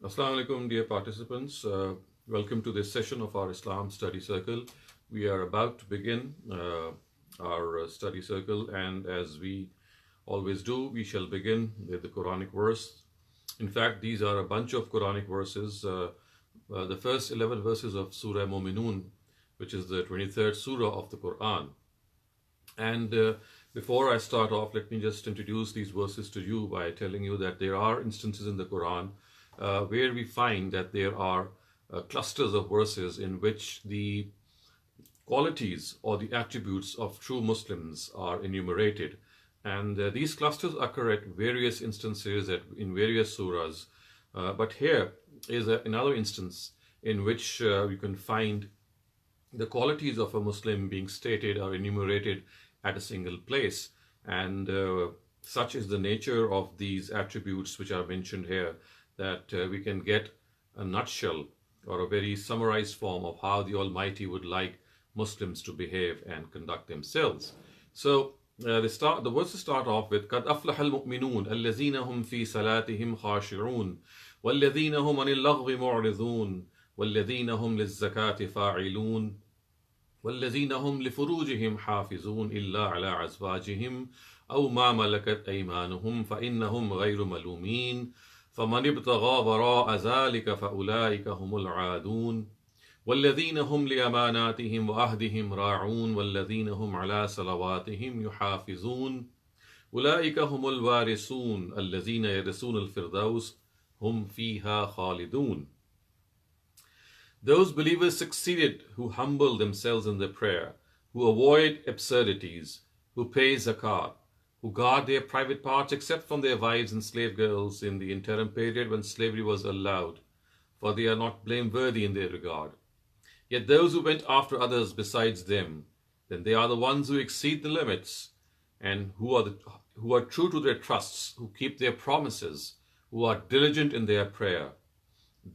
Assalamu alaikum, dear participants. Welcome to this session of our Islam study circle. We are about to begin our study circle, and as we always do, we shall begin with the Quranic verse. In fact, these are a bunch of Quranic verses. The first 11 verses of Surah Mu'minun, which is the 23rd Surah of the Quran. And before I start off, let me just introduce these verses to you by telling you that there are instances in the Quran where we find that there are clusters of verses in which the qualities or the attributes of true Muslims are enumerated. And these clusters occur at various instances in various surahs. But here is another instance in which you can find the qualities of a Muslim being stated or enumerated at a single place. And such is the nature of these attributes which are mentioned here, that we can get a nutshell or a very summarized form of how the Almighty would like Muslims to behave and conduct themselves. So the verses start off with قَدْ أَفْلَحَ الْمُؤْمِنُونَ الَّذِينَ هُمْ فِي صَلَاتِهِمْ خَاشِعُونَ وَالَّذِينَ هُمْ عَنِ اللَّغْوِ مُعْرِضُونَ وَالَّذِينَ هُمْ لِلزَّكَاةِ فَاعِلُونَ وَالَّذِينَ هُمْ لِفُرُوجِهِمْ حَافِظُونَ إِلَّا عَلَى أَزْوَاجِهِمْ أَوْ مَا مَلَكَتْ أَيْمَانُهُمْ فَإِنَّهُمْ غَيْرُ مَلُومِينَ فَمَنِ ابْتَغَى وَرَاءَ ذَلِكَ فَأُولَٰئِكَ هُمُ الْعَادُونَ وَالَّذِينَ هُمْ لِأَمَانَاتِهِمْ وَعَهْدِهِمْ رَاعُونَ وَالَّذِينَ هُمْ عَلَى صَلَوَاتِهِمْ يُحَافِظُونَ أُولَٰئِكَ هُمُ الْوَارِثُونَ الَّذِينَ يَرِثُونَ الْفِرْدَوْسَ هُمْ فِيهَا خَالِدُونَ. Those believers succeeded who humble themselves in their prayer, who avoid absurdities, who pay zakat, who guard their private parts except from their wives and slave girls in the interim period when slavery was allowed, for they are not blameworthy in their regard. Yet those who went after others besides them, then they are the ones who exceed the limits, and who are true to their trusts, who keep their promises, who are diligent in their prayer.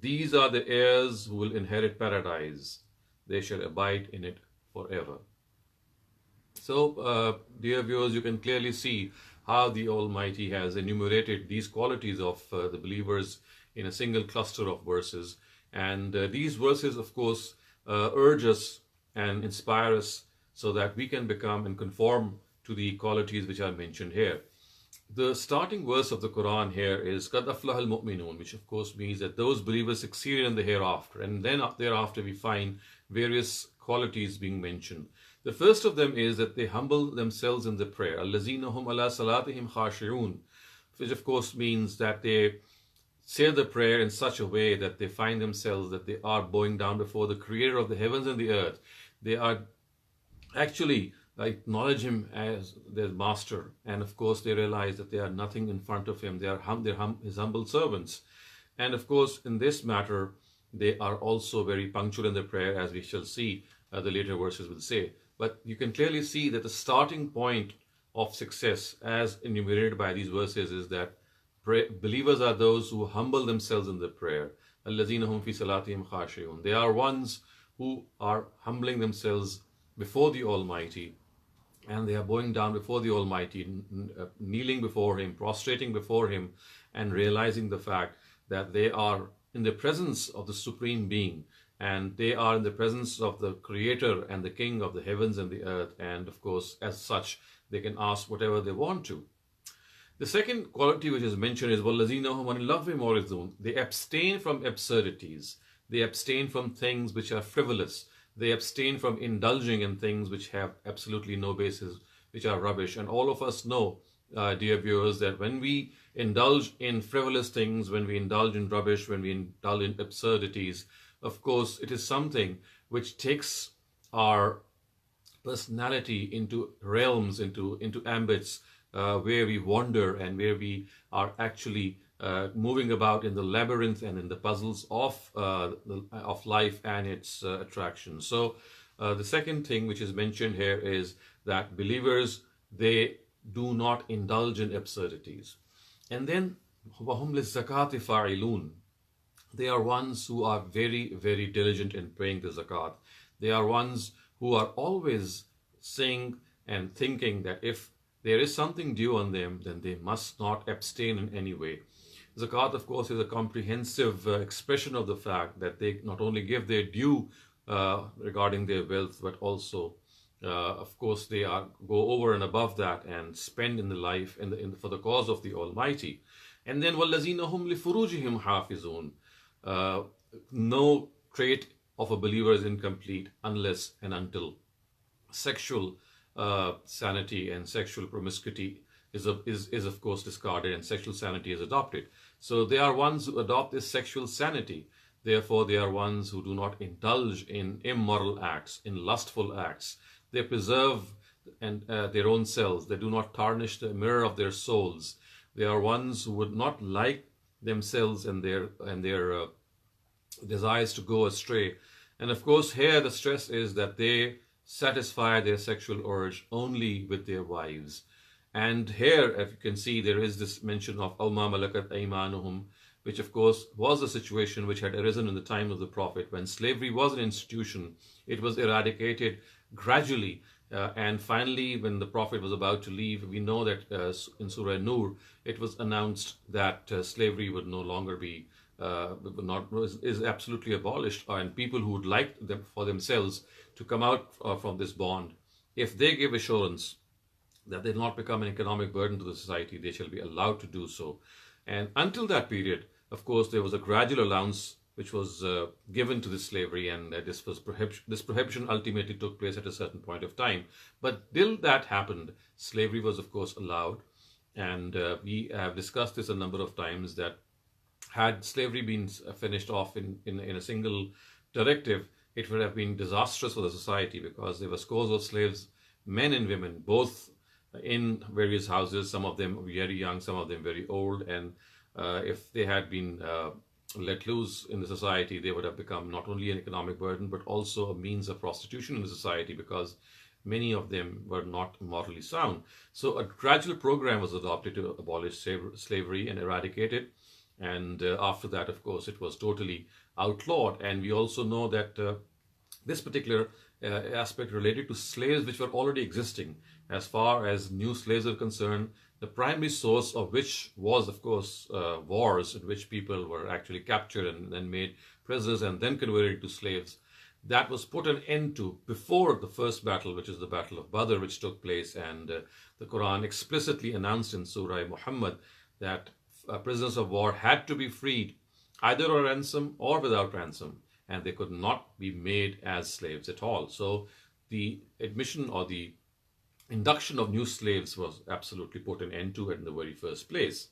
These are the heirs who will inherit paradise. They shall abide in it forever. So, dear viewers, you can clearly see how the Almighty has enumerated these qualities of the believers in a single cluster of verses. And these verses, of course, urge us and inspire us so that we can become and conform to the qualities which are mentioned here. The starting verse of the Quran here is قَدْ أَفْلَحَ الْمُؤْمِنُونَ, which of course means that those believers succeed in the hereafter. And then thereafter we find various qualities being mentioned. The first of them is that they humble themselves in the prayer. الَّذِينَ هُمْ عَلَى صَلَاتِهِمْ خَاشِعُونَ, which of course means that they say the prayer in such a way that they find themselves that they are bowing down before the Creator of the heavens and the earth. They are actually acknowledge Him as their master, and of course they realize that they are nothing in front of Him. They are His humble servants. And of course in this matter they are also very punctual in their prayer, as we shall see the later verses will say. But you can clearly see that the starting point of success as enumerated by these verses is that believers are those who humble themselves in the prayer. الَّذِينَ هُمْ فِي صَلَاتِهِمْ خَاشِعُونَ. They are ones who are humbling themselves before the Almighty, and they are bowing down before the Almighty, kneeling before Him, prostrating before Him, and realizing the fact that they are in the presence of the Supreme Being, and they are in the presence of the Creator and the King of the heavens and the earth, and of course as such they can ask whatever they want to. The second quality which is mentioned is وَالَّذِينَ هُمْ عَنِ اللَّغْوِ مُعْرِضُونَ. They abstain from absurdities. They abstain from things which are frivolous. They abstain from indulging in things which have absolutely no basis, which are rubbish. And all of us know, dear viewers, that when we indulge in frivolous things, when we indulge in rubbish, when we indulge in absurdities, of course, it is something which takes our personality into realms, into ambits where we wander and where we are actually moving about in the labyrinth and in the puzzles of life and its attractions. So the second thing which is mentioned here is that believers, they do not indulge in absurdities. And then وَهُمْ لِلزَّكَاةِ فَاعِلُونَ. They are ones who are very, very diligent in paying the zakat. They are ones who are always saying and thinking that if there is something due on them, then they must not abstain in any way. Zakat, of course, is a comprehensive expression of the fact that they not only give their due regarding their wealth, but also, of course, they go over and above that and spend in the life for the cause of the Almighty. And then وَالَّذِينَ هُمْ لِفُرُوجِهِمْ حَافِظُونَ. No trait of a believer is incomplete unless and until sexual sanity and sexual promiscuity is of course discarded and sexual sanity is adopted. So they are ones who adopt this sexual sanity. Therefore, they are ones who do not indulge in immoral acts, in lustful acts. They preserve their own selves. They do not tarnish the mirror of their souls. They are ones who would not like themselves and their desires to go astray. And of course, here the stress is that they satisfy their sexual urge only with their wives. And here, if you can see, there is this mention of أَوْ مَا مَلَكَتْ أَيْمَانُهُمْ, which of course was a situation which had arisen in the time of the Prophet when slavery was an institution. It was eradicated gradually. And finally, when the Prophet was about to leave, we know that in Surah Nur, it was announced that slavery would no longer be, is absolutely abolished, and people who would like them for themselves to come out from this bond, if they give assurance that they will not become an economic burden to the society, they shall be allowed to do so. And until that period, of course, there was a gradual allowance which was given to this slavery, and this prohibition ultimately took place at a certain point of time. But till that happened, slavery was of course allowed, and we have discussed this a number of times that had slavery been finished off in a single directive, it would have been disastrous for the society, because there were scores of slaves, men and women, both in various houses, some of them very young, some of them very old, and if they had been let loose in the society, they would have become not only an economic burden, but also a means of prostitution in the society, because many of them were not morally sound. So a gradual program was adopted to abolish slavery and eradicate it. And after that, of course, it was totally outlawed. And we also know that this particular aspect related to slaves which were already existing. As far as new slaves are concerned, the primary source of which was, of course, wars in which people were actually captured and then made prisoners and then converted into slaves. That was put an end to before the first battle, which is the Battle of Badr, which took place. And the Quran explicitly announced in Surah Muhammad that prisoners of war had to be freed, either on ransom or without ransom, and they could not be made as slaves at all. So the admission or the induction of new slaves was absolutely put an end to in the very first place.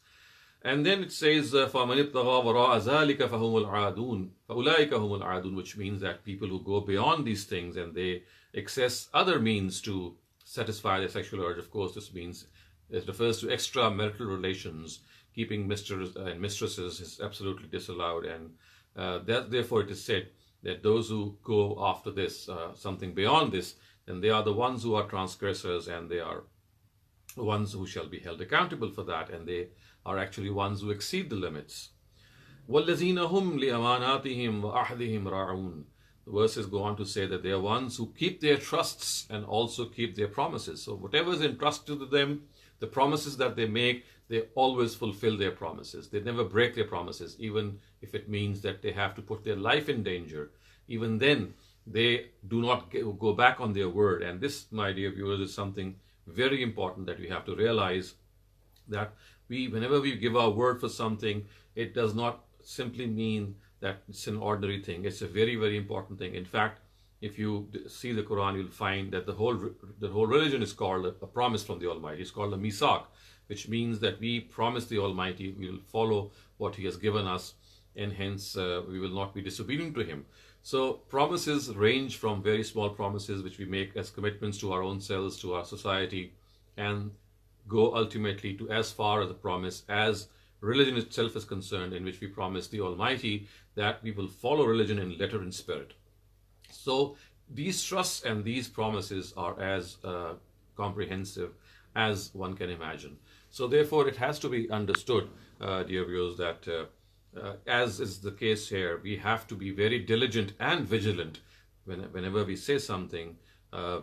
And then it says, فَمَنِ ابْتَغَى وَرَاءَ ذَلِكَ فَهُمُ الْعَادُونَ فَأُولَٰئِكَ هُمُ الْعَادُونَ, which means that people who go beyond these things and they access other means to satisfy their sexual urge. Of course, this means it refers to extramarital relations. Keeping misters and mistresses is absolutely disallowed, and therefore it is said that those who go after this, something beyond this, then they are the ones who are transgressors, and they are the ones who shall be held accountable for that, and they are actually ones who exceed the limits. وَالَّذِينَ هُمْ لِأَمَانَاتِهِمْ وَأَحْدِهِمْ رَاعُونَ. The verses go on to say that they are ones who keep their trusts and also keep their promises. So whatever is entrusted to them, the promises that they make, they always fulfill their promises. They never break their promises, even if it means that they have to put their life in danger. Even then, they do not go back on their word. And this, my dear viewers, is something very important that we have to realize, that whenever we give our word for something, it does not simply mean that it's an ordinary thing. It's a very, very important thing. In fact, if you see the Quran, you'll find that the whole religion is called a promise from the Almighty. It's called a misak, which means that we promise the Almighty we will follow what He has given us, and hence we will not be disobedient to Him. So promises range from very small promises which we make as commitments to our own selves, to our society, and go ultimately to as far as a promise as religion itself is concerned, in which we promise the Almighty that we will follow religion in letter and spirit. So these trusts and these promises are as comprehensive as one can imagine. So therefore it has to be understood, dear viewers, that as is the case here, we have to be very diligent and vigilant whenever we say something.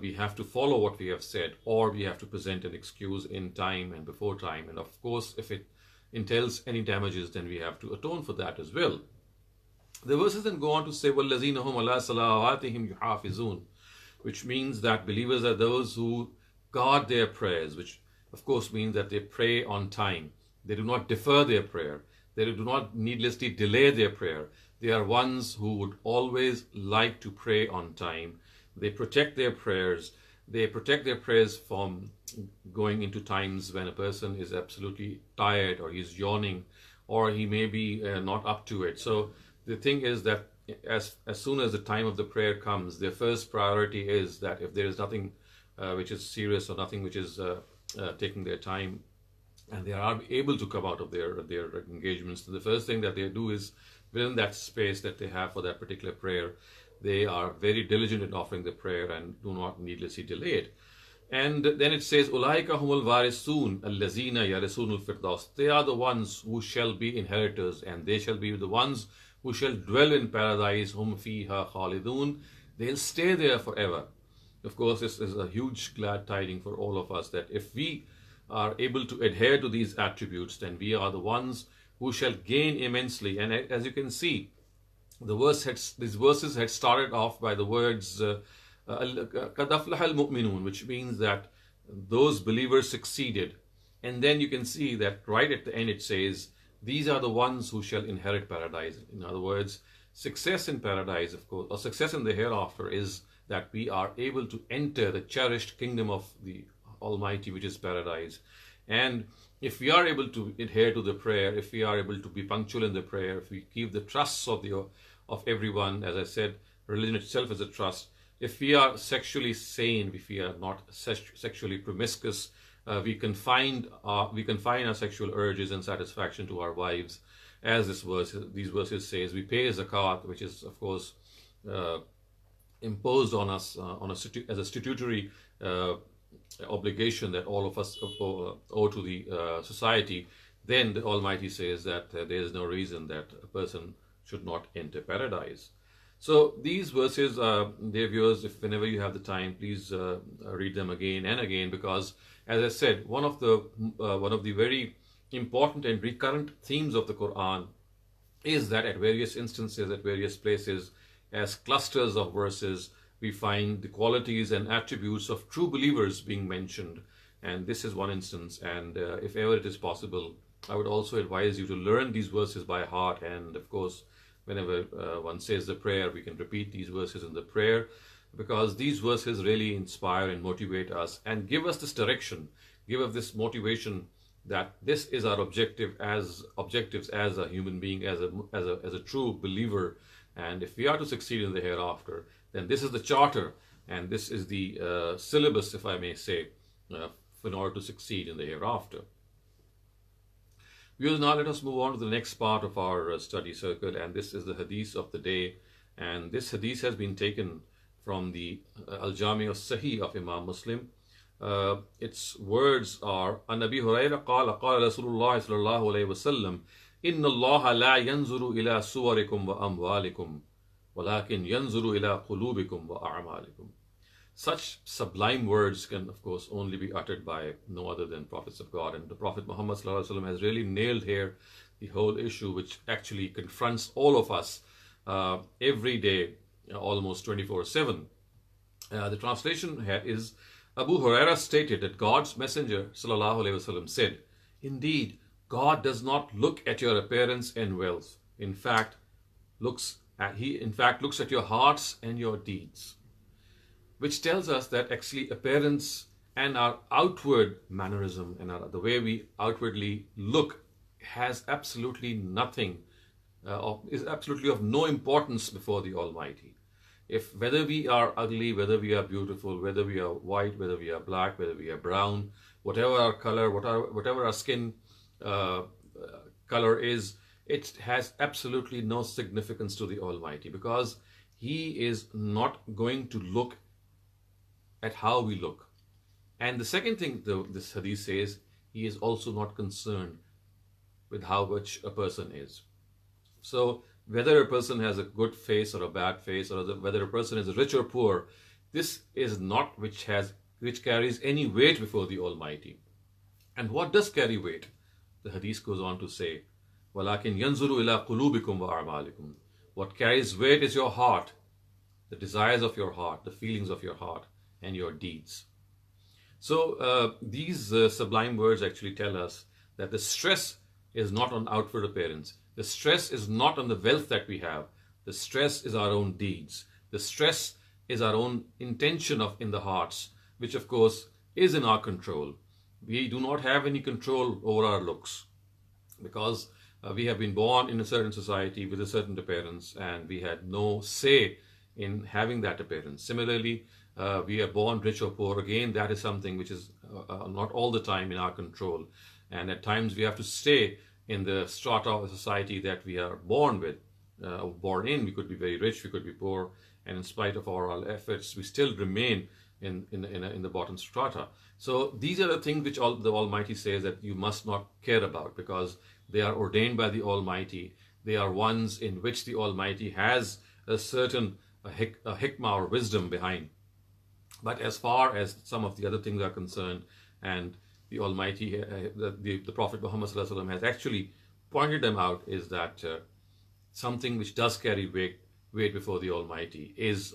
We have to follow what we have said, or we have to present an excuse in time and before time. And of course, if it entails any damages, then we have to atone for that as well. The verses then go on to say, وَالَّذِينَ هُمْ عَلَىٰ صَلَوَاتِهِمْ يُحَافِظُونَ, which means that believers are those who guard their prayers, which of course means that they pray on time. They do not defer their prayer. They do not needlessly delay their prayer. They are ones who would always like to pray on time. They protect their prayers. They protect their prayers from going into times when a person is absolutely tired, or he's yawning, or he may be not up to it. So the thing is that as soon as the time of the prayer comes, their first priority is that if there is nothing which is serious, or nothing which is taking their time, and they are able to come out of their engagements, so the first thing that they do is, within that space that they have for that particular prayer, they are very diligent in offering the prayer and do not needlessly delay it. And then it says, أُولَٰئِكَ هُمُ الْوَارِثُونَ الَّذِينَ يَرِثُونَ الْفِرْدَوْسَ. They are the ones who shall be inheritors, and they shall be the ones who shall dwell in paradise. Hum fiha khalidun. They'll stay there forever. Of course, this is a huge glad tiding for all of us, that if we are able to adhere to these attributes, then we are the ones who shall gain immensely. And as you can see, these verses had started off by the words قَدْ أَفْلَحَ الْمُؤْمِنُونَ, which means that those believers succeeded. And then you can see that right at the end it says, these are the ones who shall inherit paradise. In other words, success in paradise, of course, or success in the hereafter, is that we are able to enter the cherished kingdom of the Almighty, which is paradise. And if we are able to adhere to the prayer, if we are able to be punctual in the prayer, if we keep the trusts of everyone, as I said, religion itself is a trust. If we are sexually sane, if we are not sexually promiscuous, we confine our sexual urges and satisfaction to our wives, as these verses says. We pay zakat, which is of course imposed on us as a statutory obligation that all of us owe to the society. Then the Almighty says that there is no reason that a person should not enter paradise. So these verses, dear viewers, if whenever you have the time, please read them again and again, because, as I said, one of the very important and recurrent themes of the Quran is that at various instances, at various places, as clusters of verses, we find the qualities and attributes of true believers being mentioned. And this is one instance. And if ever it is possible, I would also advise you to learn these verses by heart. And of course, whenever one says the prayer, we can repeat these verses in the prayer, because these verses really inspire and motivate us and give us this direction, give us this motivation that this is our objectives as a human being, as a true believer. And if we are to succeed in the hereafter, then this is the charter and this is the syllabus, if I may say, in order to succeed in the hereafter. Viewers, now let us move on to the next part of our study circle, and this is the hadith of the day. And this hadith has been taken from the Al-Jami al-Sahih of Imam Muslim. Its words are, An Abi Hurairah qala qala Rasulullah sallallahu alayhi wa sallam, Inna Allah la yanzuru ila suwarikum wa amwalikum, walakin yanzuru ila qulubikum wa a'malikum. Such sublime words can, of course, only be uttered by no other than prophets of God. And the Prophet Muhammad sallallahu alaihi wasallam has really nailed here the whole issue, which actually confronts all of us every day, almost 24/7. The translation here is, Abu Hurairah stated that God's Messenger sallallahu alaihi wasallam said, Indeed, God does not look at your appearance and wealth. He in fact looks at your hearts and your deeds. Which tells us that actually appearance and our outward mannerism and the way we outwardly look has absolutely nothing, is absolutely of no importance before the Almighty. If whether we are ugly, whether we are beautiful, whether we are white, whether we are black, whether we are brown, whatever our color, whatever our skin color is, it has absolutely no significance to the Almighty, because He is not going to look at how we look. And the second thing this hadith says, He is also not concerned with how much a person is. So whether a person has a good face or a bad face, or whether a person is rich or poor, this is not which carries any weight before the Almighty. And what does carry weight? the Hadith goes on to say, وَلَكِنْ يَنْظُرُ إِلَىٰ قُلُوبِكُمْ وَأَعْمَالِكُمْ. What carries weight is your heart, the desires of your heart, the feelings of your heart, and your deeds. So these sublime words actually tell us that the stress is not on outward appearance. The stress is not on the wealth that we have. The stress is our own deeds. The stress is our own intention in the hearts, which of course is in our control. We do not have any control over our looks because we have been born in a certain society with a certain appearance and we had no say in having that appearance. Similarly, we are born rich or poor. Again, that is something which is not all the time in our control. And at times we have to stay in the strata of society that we are born with, born in. We could be very rich, we could be poor, and in spite of our efforts, we still remain in the bottom strata. So these are the things which the Almighty says that you must not care about because they are ordained by the Almighty. They are ones in which the Almighty has a certain hikmah or wisdom behind. But as far as some of the other things are concerned, and the Almighty, the Prophet Muhammad ﷺ has actually pointed them out, is that something which does carry weight before the Almighty is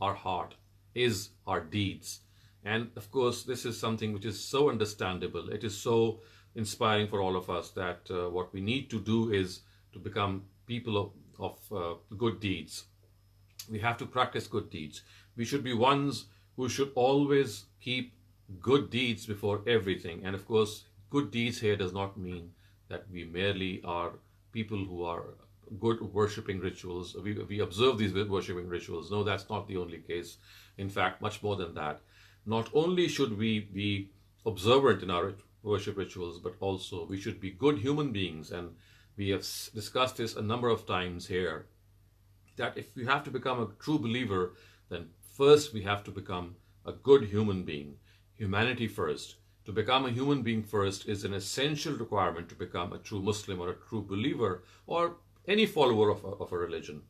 our heart, is our deeds. And of course, this is something which is so understandable. It is so inspiring for all of us that what we need to do is to become people of good deeds. We have to practice good deeds. We should be ones who should always keep good deeds before everything. And of course, good deeds here does not mean that we merely are people who are good worshipping rituals. We observe these worshipping rituals. No, that's not the only case. In fact, much more than that. Not only should we be observant in our worship rituals, but also we should be good human beings. And we have discussed this a number of times here, that if we have to become a true believer, then first we have to become a good human being. Humanity first. To become a human being first is an essential requirement to become a true Muslim or a true believer or any follower of a religion.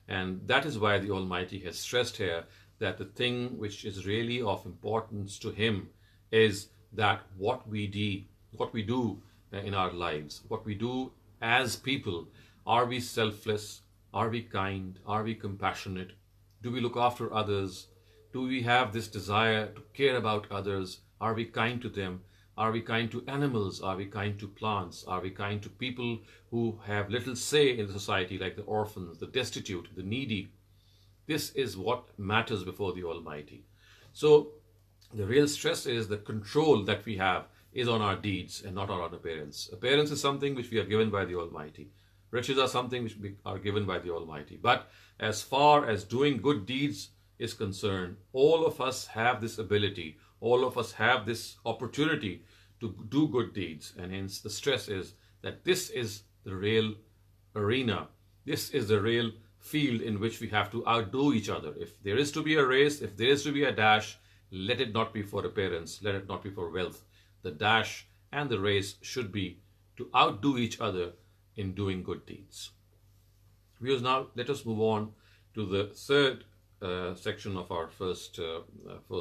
And that is why the Almighty has stressed here that the thing which is really of importance to Him is that what we do in our lives, what we do as people. Are we selfless? Are we kind? Are we compassionate? Do we look after others? Do we have this desire to care about others? Are we kind to them? Are we kind to animals? Are we kind to plants? Are we kind to people who have little say in the society, like the orphans, the destitute, the needy? This is what matters before the Almighty. So the real stress is the control that we have is on our deeds and not on our appearance. Appearance is something which we are given by the Almighty. Riches are something which we are given by the Almighty. But as far as doing good deeds is concerned, all of us have this ability, all of us have this opportunity to do good deeds. And hence the stress is that this is the real arena. This is the real field in which we have to outdo each other. If there is to be a race, if there is to be a dash, let it not be for appearance, let it not be for wealth. The dash and the race should be to outdo each other in doing good deeds. Viewers, now let us move on to the third section of our first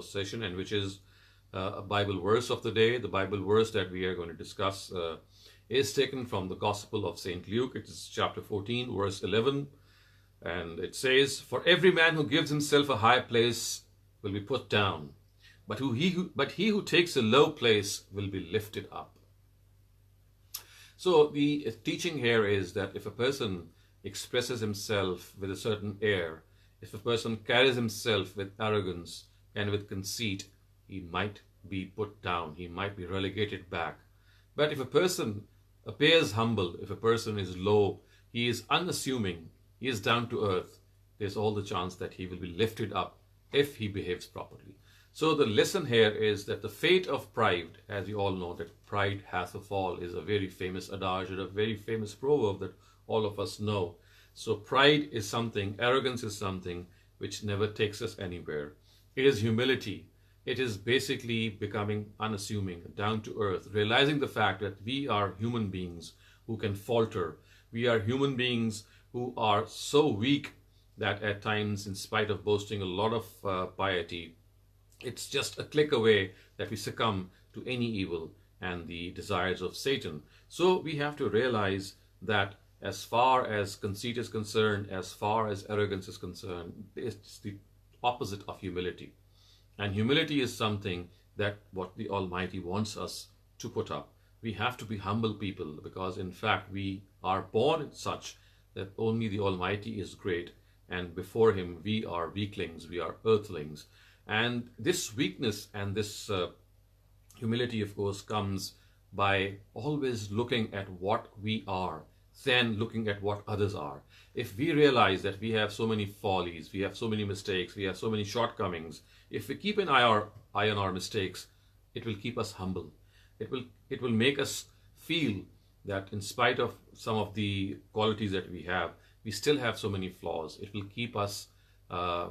session, and which is a Bible verse of the day. The Bible verse that we are going to discuss is taken from the Gospel of St. Luke. It is chapter 14, verse 11. And it says, "For every man who gives himself a high place will be put down, but he who takes a low place will be lifted up." So the teaching here is that if a person expresses himself with a certain air, if a person carries himself with arrogance and with conceit, he might be put down, he might be relegated back. But if a person appears humble, if a person is low, he is unassuming, he is down to earth, there's all the chance that he will be lifted up if he behaves properly. So the lesson here is that the fate of pride, as you all know, that pride hath a fall, is a very famous adage and a very famous proverb that all of us know. So pride is something, arrogance is something which never takes us anywhere. It is humility. It is basically becoming unassuming, down to earth, realizing the fact that we are human beings who can falter. We are human beings who are so weak that at times, in spite of boasting a lot of piety, it's just a click away that we succumb to any evil. and the desires of Satan. So we have to realize that as far as conceit is concerned, as far as arrogance is concerned, it's the opposite of humility. And humility is something that what the Almighty wants us to put up. We have to be humble people, because in fact we are born such that only the Almighty is great, and before Him we are weaklings, we are earthlings. And this weakness and this humility, of course, comes by always looking at what we are, then looking at what others are. If we realize that we have so many follies, we have so many mistakes, we have so many shortcomings, if we keep an eye on our mistakes, it will keep us humble. It will make us feel that in spite of some of the qualities that we have, we still have so many flaws. It will keep us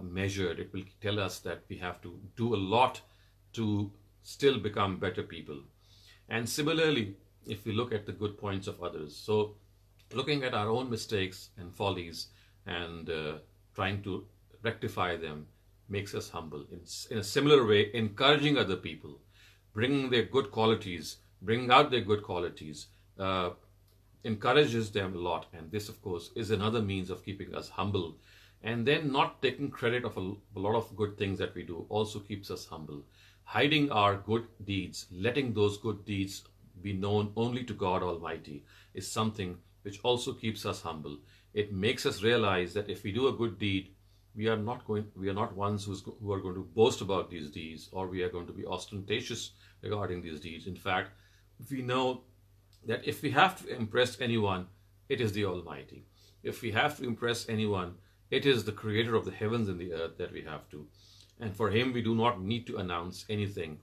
measured. It will tell us that we have to do a lot to still become better people. And similarly, if we look at the good points of others, so looking at our own mistakes and follies and trying to rectify them makes us humble. In a similar way, encouraging other people, bringing their good qualities, bringing out their good qualities, encourages them a lot. And this, of course, is another means of keeping us humble. And then not taking credit of a lot of good things that we do also keeps us humble. Hiding our good deeds, letting those good deeds be known only to God Almighty, is something which also keeps us humble. It makes us realize that if we do a good deed, we are not ones who are going to boast about these deeds, or we are going to be ostentatious regarding these deeds. In fact, we know that if we have to impress anyone, it is the Almighty. If we have to impress anyone, it is the Creator of the heavens and the earth that we have to. And for Him, we do not need to announce anything.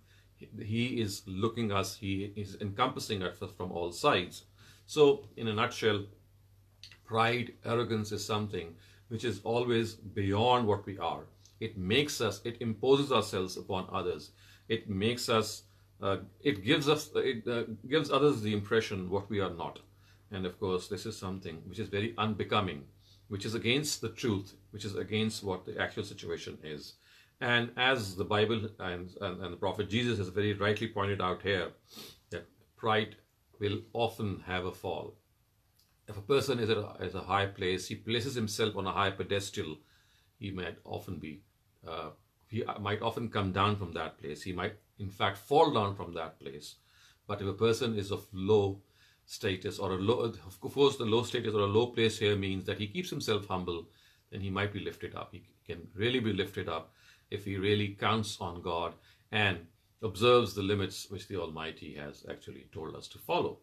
He is looking us, He is encompassing us from all sides. So, in a nutshell, pride, arrogance is something which is always beyond what we are. It makes us, it imposes ourselves upon others. It makes us, it gives others the impression what we are not. And of course, this is something which is very unbecoming, which is against the truth, which is against what the actual situation is. And as the Bible and the Prophet Jesus has very rightly pointed out here, that pride will often have a fall. If a person is at a high place, he places himself on a high pedestal, he might often come down from that place. He might, in fact, fall down from that place. But if a person is of low status, or of course, the low status or a low place here means that he keeps himself humble, then he might be lifted up. He can really be lifted up if he really counts on God and observes the limits which the Almighty has actually told us to follow.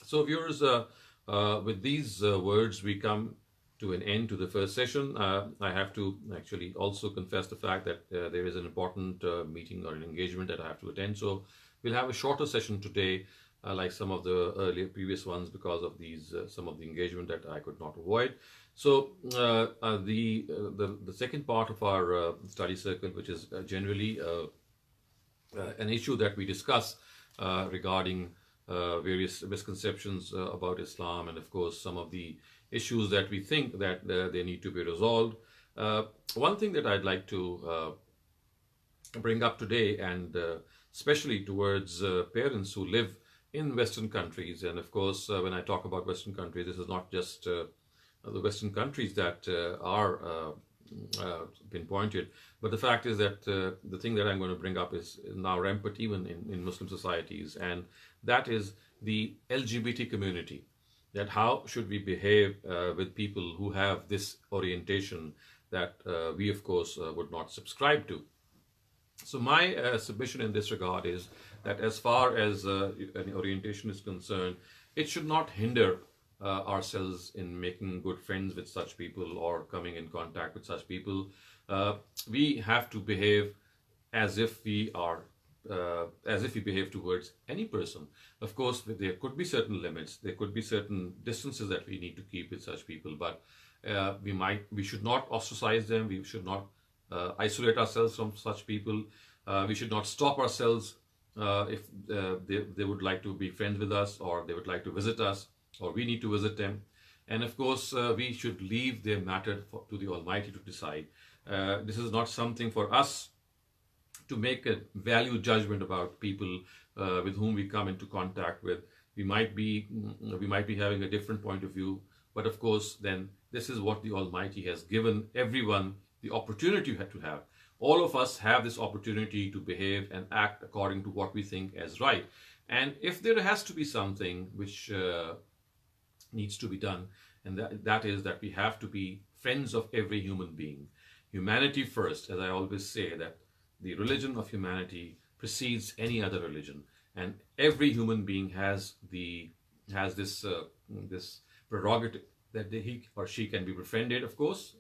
So viewers, with these words, we come to an end to the first session. I have to actually also confess the fact that there is an important meeting or an engagement that I have to attend. So we'll have a shorter session today, like some of the previous ones, because of these some of the engagement that I could not avoid. So the second part of our study circle, which is generally an issue that we discuss regarding various misconceptions about Islam, and of course some of the issues that we think that they need to be resolved. One thing that I'd like to bring up today, and especially towards parents who live in Western countries, and of course when I talk about Western countries, this is not just the Western countries that are pinpointed, but the fact is that the thing that I'm going to bring up is now rampant even in Muslim societies, and that is the LGBT community. That how should we behave with people who have this orientation that we of course would not subscribe to. So my submission in this regard is that as far as an orientation is concerned, it should not hinder ourselves in making good friends with such people or coming in contact with such people. We have to behave as if we behave towards any person. Of course, there could be certain limits, there could be certain distances that we need to keep with such people, but we should not ostracize them. We should not isolate ourselves from such people. We should not stop ourselves if they would like to be friends with us, or they would like to visit us, or we need to visit them. And of course, we should leave their matter to the Almighty to decide. This is not something for us to make a value judgment about people with whom we come into contact with. We might be having a different point of view, but of course, then this is what the Almighty has given everyone the opportunity to have. All of us have this opportunity to behave and act according to what we think as right. And if there has to be something which needs to be done, and that is that we have to be friends of every human being. Humanity first, as I always say, that the religion of humanity precedes any other religion, and every human being has this prerogative that he or she can be befriended, of course,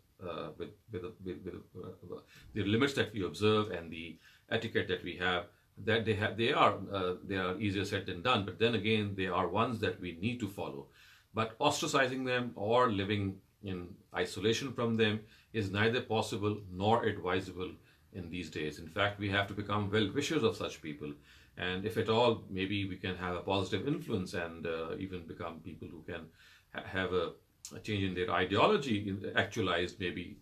with the limits that we observe and the etiquette that we have. That they are easier said than done, but then again, they are ones that we need to follow. But ostracizing them or living in isolation from them is neither possible nor advisable in these days. In fact, we have to become well-wishers of such people. And if at all, maybe we can have a positive influence and even become people who can have a change in their ideology actualized maybe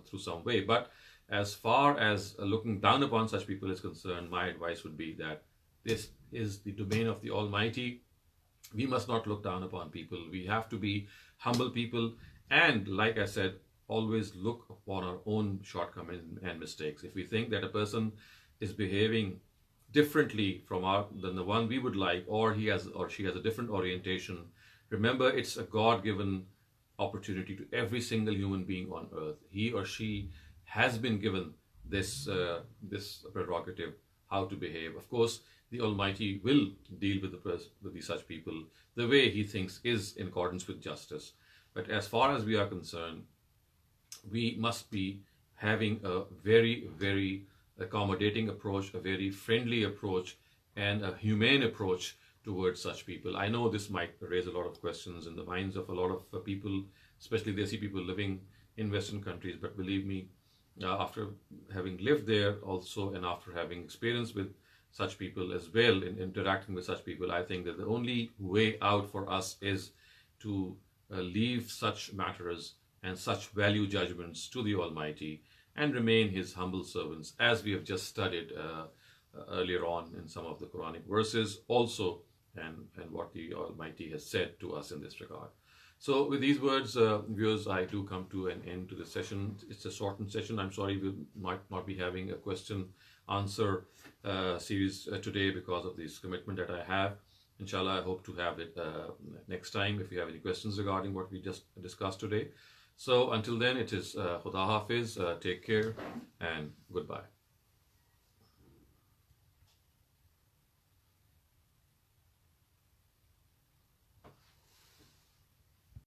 through some way. But as far as looking down upon such people is concerned, my advice would be that this is the domain of the Almighty. We must not look down upon people. We have to be humble people. And like I said, always look upon our own shortcomings and mistakes. If we think that a person is behaving differently than the one we would like, or he has or she has a different orientation, remember it's a God-given opportunity to every single human being on earth. He or she has been given this prerogative, how to behave. Of course, the Almighty will deal with such people the way He thinks is in accordance with justice. But as far as we are concerned, we must be having a very, very accommodating approach, a very friendly approach, and a humane approach towards such people. I know this might raise a lot of questions in the minds of a lot of people, especially Desi people living in Western countries. But believe me, after having lived there also, and after having experience with such people as well, in interacting with such people, I think that the only way out for us is to leave such matters and such value judgments to the Almighty and remain His humble servants, as we have just studied earlier on in some of the Quranic verses also, and what the Almighty has said to us in this regard. So with these words, viewers, I do come to an end to this session. It's a shortened session. I'm sorry we might not be having a question answer series today because of this commitment that I have. Inshallah, I hope to have it next time if you have any questions regarding what we just discussed today. So until then, it is Khuda Hafiz, take care and goodbye.